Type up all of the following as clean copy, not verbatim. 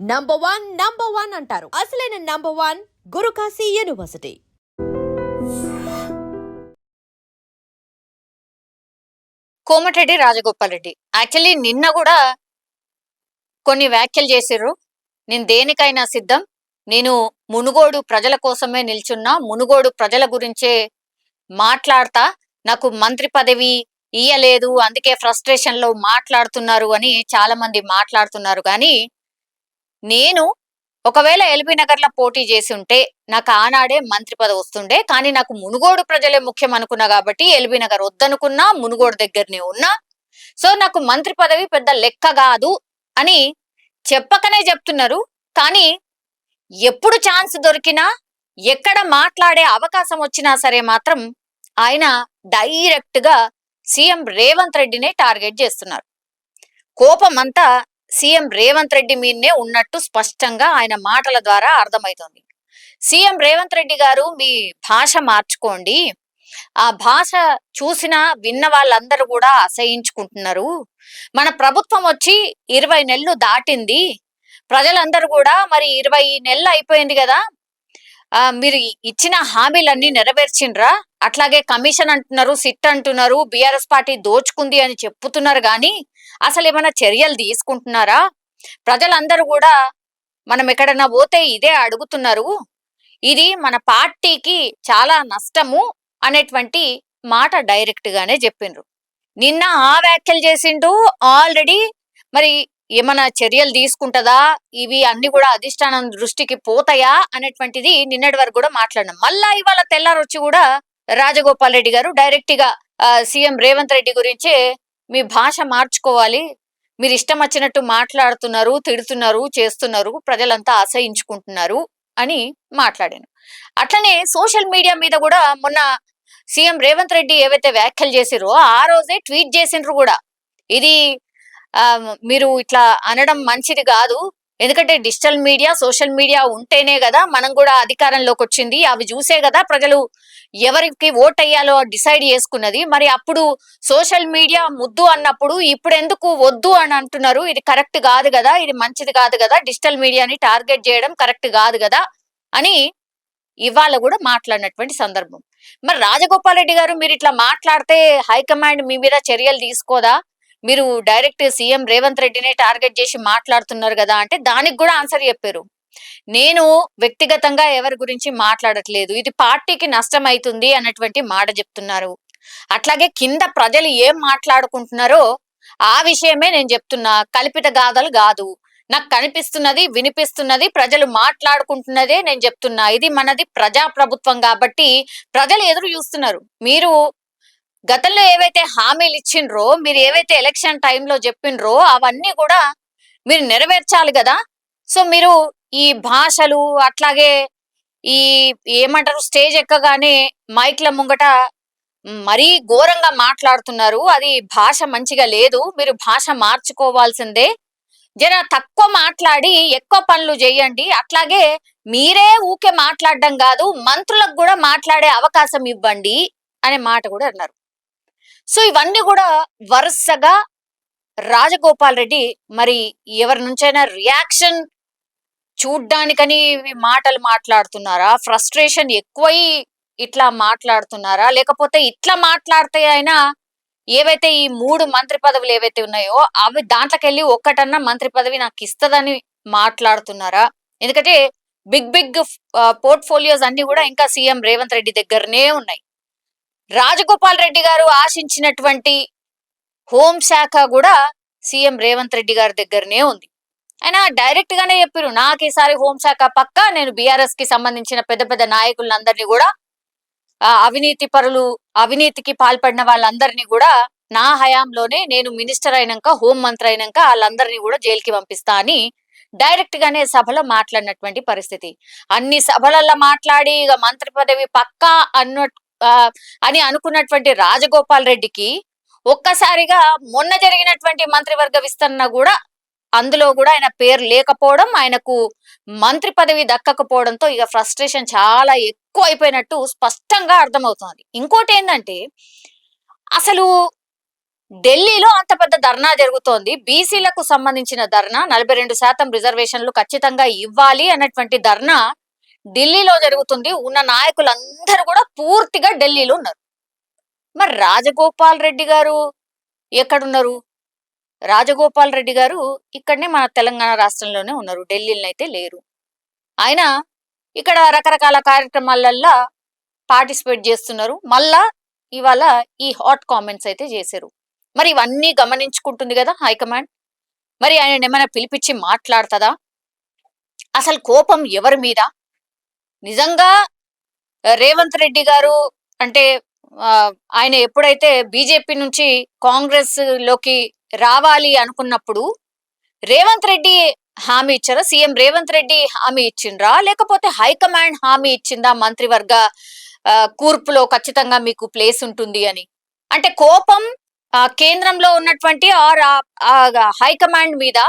Number one అంటారు. అసలైన number one Gurukashi university. Komatireddy Rajagopal Reddy actually నిన్న కూడా కొన్ని వ్యాఖ్యలు చేసిర్రు. నేను దేనికైనా సిద్ధం, నేను మునుగోడు ప్రజల కోసమే నిల్చున్నా, మునుగోడు ప్రజల గురించే మాట్లాడతా, నాకు మంత్రి పదవి ఇయ్యలేదు అందుకే ఫ్రస్ట్రేషన్ లో మాట్లాడుతున్నారు అని చాలా మంది మాట్లాడుతున్నారు. కానీ నేను ఒకవేళ ఎల్బీ నగర్ లో పోటీ చేసి ఉంటే నాకు ఆనాడే మంత్రి పదవి వస్తుండే. కానీ నాకు మునుగోడు ప్రజలే ముఖ్యం అనుకున్నా కాబట్టి ఎల్బీ నగర్ వద్దనుకున్నా, మునుగోడు దగ్గరనే ఉన్నా. సో నాకు మంత్రి పదవి పెద్ద లెక్క కాదు అని చెప్పకనే చెప్తున్నారు. కానీ ఎప్పుడు ఛాన్స్ దొరికినా, ఎక్కడ మాట్లాడే అవకాశం వచ్చినా సరే మాత్రం ఆయన డైరెక్ట్ గా సీఎం రేవంత్ రెడ్డినే టార్గెట్ చేస్తున్నారు. కోపం అంతా సీఎం రేవంత్ రెడ్డి మీదనే ఉన్నట్టు స్పష్టంగా ఆయన మాటల ద్వారా అర్థమవుతోంది. సీఎం రేవంత్ రెడ్డి గారు, మీ భాష మార్చుకోండి, ఆ భాష చూసిన విన్న వాళ్ళందరూ కూడా అసహించుకుంటున్నారు. మన ప్రభుత్వం వచ్చి 20 నెలలు దాటింది, ప్రజలందరూ కూడా మరి 20 నెలలు అయిపోయింది కదా, మీరు ఇచ్చిన హామీలన్నీ నెరవేర్చిండ్రా? అట్లాగే కమిషన్ అంటున్నారు, సిట్ అంటున్నారు, బీఆర్ఎస్ పార్టీ దోచుకుంది అని చెప్పుతున్నారు. కానీ అసలు ఏమైనా చర్యలు తీసుకుంటున్నారా? ప్రజలందరూ కూడా మనం ఎక్కడన్నా పోతే ఇదే అడుగుతున్నారు, ఇది మన పార్టీకి చాలా నష్టము అనేటువంటి మాట డైరెక్ట్ గానే చెప్పిండ్రు. నిన్న ఆ వ్యాఖ్యలు చేసిండు. ఆల్రెడీ మరి ఏమైనా చర్యలు తీసుకుంటదా, ఇవి అన్ని కూడా అధిష్టానం దృష్టికి పోతాయా అనేటువంటిది నిన్నటి వరకు కూడా మాట్లాడినాం. మళ్ళా ఇవాళ తెల్లారొచ్చి కూడా రాజగోపాల్ రెడ్డి గారు డైరెక్ట్ గా సీఎం రేవంత్ రెడ్డి గురించే, మీ భాష మార్చుకోవాలి, మీరు ఇష్టం వచ్చినట్టు మాట్లాడుతున్నారు, తిడుతున్నారు, చేస్తున్నారు, ప్రజలంతా అసహించుకుంటున్నారు అని మాట్లాడాను. అట్లనే సోషల్ మీడియా మీద కూడా మొన్న సీఎం రేవంత్ రెడ్డి ఏవైతే వ్యాఖ్యలు చేసిరో ఆ రోజే ట్వీట్ చేసిండ్రు కూడా. ఇది మీరు ఇట్లా అనడం మంచిది కాదు, ఎందుకంటే డిజిటల్ మీడియా, సోషల్ మీడియా ఉంటేనే కదా మనం కూడా అధికారంలోకి వచ్చింది, అవి చూసే కదా ప్రజలు ఎవరికి ఓట్ అయ్యాలో డిసైడ్ చేసుకున్నది. మరి అప్పుడు సోషల్ మీడియా ముద్దు అన్నప్పుడు ఇప్పుడు ఎందుకు వద్దు అని అంటున్నారు? ఇది కరెక్ట్ కాదు కదా, ఇది మంచిది కాదు కదా, డిజిటల్ మీడియాని టార్గెట్ చేయడం కరెక్ట్ కాదు కదా అని ఇవాళ కూడా మాట్లాడినటువంటి సందర్భం. మరి రాజగోపాల్ రెడ్డి గారు, మీరు ఇట్లా మాట్లాడితే హైకమాండ్ మీ మీద చర్యలు తీసుకోదా? మీరు డైరెక్ట్ సీఎం రేవంత్ రెడ్డినే టార్గెట్ చేసి మాట్లాడుతున్నారు కదా అంటే దానికి కూడా ఆన్సర్ చెప్పారు. నేను వ్యక్తిగతంగా ఎవరి గురించి మాట్లాడట్లేదు, ఇది పార్టీకి నష్టం అవుతుంది అన్నటువంటి మాట చెప్తున్నారు. అట్లాగే కింద ప్రజలు ఏం మాట్లాడుకుంటున్నారో ఆ విషయమే నేను చెప్తున్నా, కల్పిత గాథలు కాదు. నాకు కనిపిస్తున్నది, వినిపిస్తున్నది, ప్రజలు మాట్లాడుకుంటున్నదే నేను చెప్తున్నా. ఇది మనది ప్రజాప్రభుత్వం కాబట్టి ప్రజలు ఎదురు చూస్తున్నారు. మీరు గతంలో ఏవైతే హామీలు ఇచ్చిండ్రో, మీరు ఏవైతే ఎలక్షన్ టైంలో చెప్పిండ్రో అవన్నీ కూడా మీరు నెరవేర్చాలి కదా. సో మీరు ఈ భాషలు, అట్లాగే ఈ ఏమంటారు, స్టేజ్ ఎక్కగానే మైక్ల ముంగట మరీ ఘోరంగా మాట్లాడుతున్నారు, అది భాష మంచిగా లేదు, మీరు భాష మార్చుకోవాల్సిందే, జర తక్కువ మాట్లాడి ఎక్కువ పనులు చేయండి, అట్లాగే మీరే ఊకే మాట్లాడడం కాదు మంత్రులకు కూడా మాట్లాడే అవకాశం ఇవ్వండి అనే మాట కూడా అన్నారు. సో ఇవన్నీ కూడా వరుసగా రాజగోపాల్ రెడ్డి మరి ఎవరి నుంచైనా రియాక్షన్ చూడ్డానికని మాటలు మాట్లాడుతున్నారా, ఫ్రస్ట్రేషన్ ఎక్కువై ఇట్లా మాట్లాడుతున్నారా, లేకపోతే ఇట్లా మాట్లాడితే అయినా ఏవైతే ఈ 3 మంత్రి పదవులు ఏవైతే ఉన్నాయో అవి దాంట్లోకెళ్ళి ఒక్కటన్నా మంత్రి పదవి నాకు ఇస్తదని మాట్లాడుతున్నారా? ఎందుకంటే బిగ్ బిగ్ పోర్ట్ఫోలియోస్ అన్ని కూడా ఇంకా సీఎం రేవంత్ రెడ్డి దగ్గరనే ఉన్నాయి. రాజగోపాల్ రెడ్డి గారు ఆశించినటువంటి హోంశాఖ కూడా సీఎం రేవంత్ రెడ్డి గారి దగ్గరనే ఉంది. ఆయన డైరెక్ట్ గానే చెప్పారు, నాకు ఈసారి హోంశాఖ పక్క, నేను బీఆర్ఎస్ కి సంబంధించిన పెద్ద పెద్ద నాయకులందరినీ కూడా, అవినీతి పరులు, అవినీతికి పాల్పడిన వాళ్ళందరినీ కూడా నా హయాంలోనే, నేను మినిస్టర్ అయినాక, హోం మంత్రి అయినాక వాళ్ళందరినీ కూడా జైలుకి పంపిస్తా అని డైరెక్ట్ గానే సభలో మాట్లాడినటువంటి పరిస్థితి. అన్ని సభలలో మాట్లాడి ఇక మంత్రి పదవి పక్కా అని అనుకున్నటువంటి రాజగోపాల్ రెడ్డికి ఒక్కసారిగా మొన్న జరిగినటువంటి మంత్రివర్గ విస్తరణ కూడా, అందులో కూడా ఆయన పేరు లేకపోవడం, ఆయనకు మంత్రి పదవి దక్కకపోవడంతో ఇక ఫ్రస్ట్రేషన్ చాలా ఎక్కువ అయిపోయినట్టు స్పష్టంగా అర్థమవుతోంది. ఇంకోటి ఏంటంటే, అసలు ఢిల్లీలో అంత పెద్ద ధర్నా జరుగుతోంది. బీసీలకు సంబంధించిన ధర్నా, 42% రిజర్వేషన్లు ఖచ్చితంగా ఇవ్వాలి అన్నటువంటి ధర్నా ఢిల్లీలో జరుగుతుంది. ఉన్న నాయకులందరూ కూడా పూర్తిగా ఢిల్లీలో ఉన్నారు. మరి రాజగోపాల్ రెడ్డి గారు ఎక్కడున్నారు? రాజగోపాల్ రెడ్డి గారు ఇక్కడనే మన తెలంగాణ రాష్ట్రంలోనే ఉన్నారు, ఢిల్లీలో అయితే లేరు. ఆయన ఇక్కడ రకరకాల కార్యక్రమాలల్లో పార్టిసిపేట్ చేస్తున్నారు. మళ్ళా ఇవాళ ఈ హాట్ కామెంట్స్ అయితే చేశారు. మరి ఇవన్నీ గమనించుకుంటుంది కదా హైకమాండ్. మరి ఆయన ఏమైనా పిలిపించి మాట్లాడుతుందా? అసలు కోపం ఎవరి మీద? నిజంగా రేవంత్ రెడ్డి గారు అంటే ఆయన ఎప్పుడైతే బీజేపీ నుంచి కాంగ్రెస్ లోకి రావాలి అనుకున్నప్పుడు రేవంత్ రెడ్డి హామీ ఇచ్చారా? సీఎం రేవంత్ రెడ్డి హామీ ఇచ్చిండ్రా, లేకపోతే హైకమాండ్ హామీ ఇచ్చిందా మంత్రివర్గ కూర్పులో ఖచ్చితంగా మీకు ప్లేస్ ఉంటుంది అని? అంటే కోపం కేంద్రంలో ఉన్నటువంటి హైకమాండ్ మీద,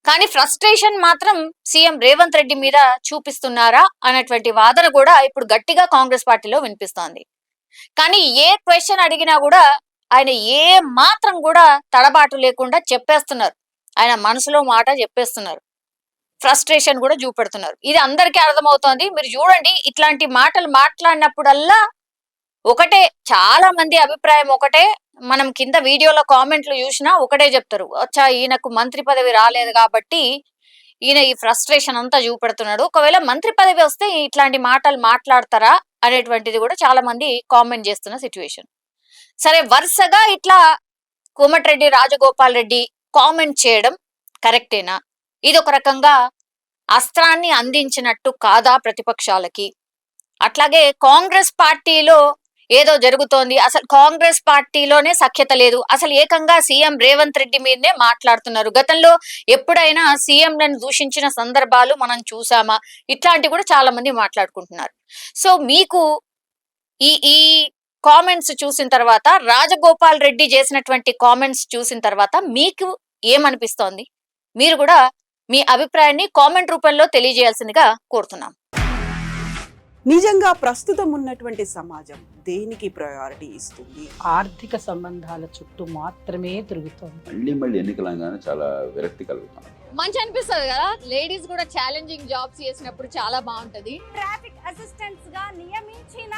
కానీ ఫ్రస్ట్రేషన్ మాత్రం సీఎం రేవంత్ రెడ్డి మీద చూపిస్తున్నారా అన్నటువంటి వాదన కూడా ఇప్పుడు గట్టిగా కాంగ్రెస్ పార్టీలో వినిపిస్తోంది. కానీ ఏ క్వశ్చన్ అడిగినా కూడా ఆయన ఏ మాత్రం కూడా తడబాటు లేకుండా చెప్పేస్తున్నారు. ఆయన మనసులో మాట చెప్పేస్తున్నారు. ఫ్రస్ట్రేషన్ కూడా చూపెడుతున్నారు. ఇది అందరికీ అర్థమవుతోంది. మీరు చూడండి, ఇట్లాంటి మాటలు మాట్లాడినప్పుడల్లా ఒకటే, చాలా మంది అభిప్రాయం ఒకటే. మనం కింద వీడియోలో కామెంట్లు చూసినా ఒకటే చెప్తారు, వచ్చా ఈయనకు మంత్రి పదవి రాలేదు కాబట్టి ఈయన ఈ ఫ్రస్ట్రేషన్ అంతా చూపెడుతున్నాడు, ఒకవేళ మంత్రి పదవి వస్తే ఇట్లాంటి మాటలు మాట్లాడతారా అనేటువంటిది కూడా చాలా మంది కామెంట్ చేస్తున్న సిచ్యువేషన్. సరే, వరుసగా ఇట్లా కోమటిరెడ్డి రాజగోపాల్ రెడ్డి కామెంట్ చేయడం కరెక్టేనా? ఇది ఒక రకంగా అస్త్రాన్ని అందించినట్టు కాదా ప్రతిపక్షాలకి? అట్లాగే కాంగ్రెస్ పార్టీలో ఏదో జరుగుతోంది, అసలు కాంగ్రెస్ పార్టీలోనే సఖ్యత లేదు, అసలు ఏకంగా సీఎం రేవంత్ రెడ్డి మీదనే మాట్లాడుతున్నారు. గతంలో ఎప్పుడైనా సీఎంలను దూషించిన సందర్భాలు మనం చూసామా? ఇట్లాంటివి కూడా చాలా మంది మాట్లాడుకుంటున్నారు. సో మీకు ఈ కామెంట్స్ చూసిన తర్వాత, రాజగోపాల్ రెడ్డి చేసినటువంటి కామెంట్స్ చూసిన తర్వాత మీకు ఏమనిపిస్తోంది? మీరు కూడా మీ అభిప్రాయాన్ని కామెంట్ రూపంలో తెలియజేయాల్సిందిగా కోరుతున్నాం. నిజంగా ప్రస్తుతం ఉన్నటువంటి సమాజం దేనికి ప్రయారిటీ ఇస్తుంది? ఆర్థిక సంబంధాల చుట్టూ మాత్రమే తిరుగుతోంది. మళ్ళీ ఎన్నికలంగానే చాలా విరక్తి కలుగుతాం. మంచి అనిపిస్తుంది కదా, లేడీస్ కూడా ఛాలెంజింగ్ జాబ్స్ చేసినప్పుడు చాలా బాగుంటది. ట్రాఫిక్ అసిస్టెంట్స్ గా నియమించిన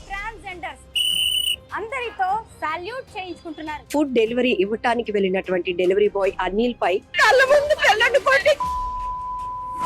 ట్రాన్స్జెండర్స్ అందరితో సాల్యూట్ చేయించుకుంటున్నారు. ఫుడ్ డెలివరీ ఇవ్వటానికి వెళ్ళినటువంటి డెలివరీ బాయ్ అనిల్ పై కళ్ళ ముందు పిల్లని కొట్టి